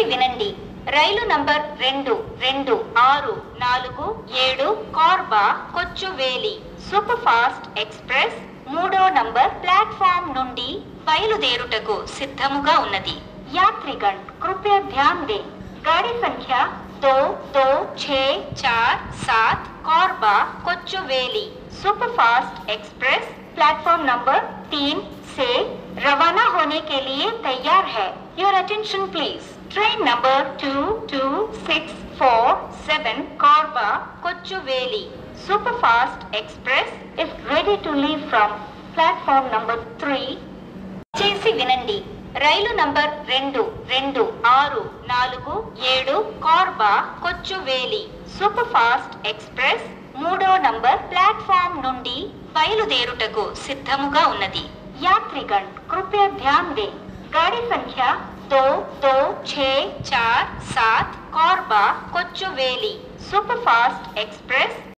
చేసి వినండి. రైలు number 226447 Korba Kochuveli super fast express 3వ నంబర్ ప్లాట్ఫామ్ నుండి బయలుదేరుటకు సిద్ధముగా ఉన్నది. यात्रीगण कृपया ध्यान दें, गाड़ी संख्या 226447 Korba Kochuveli superfast express platform number 3 से रवाना होने के लिए तैयार है. Your attention please. Train number 22647 Korba Kochuveli superfast express is ready to leave from platform number 3. చేసి వినండి. రైలు number 226447 Korba Kochuveli super fast express 3వ నంబర్ ప్లాట్ఫామ్ నుండి బయలుదేరుటకు సిద్ధముగా ఉన్నది. यात्रीगण कृपया ध्यान दें, गाड़ी संख्या 226447 కార్బా కొచ్చువేలి सुपरफास्ट एक्सप्रेस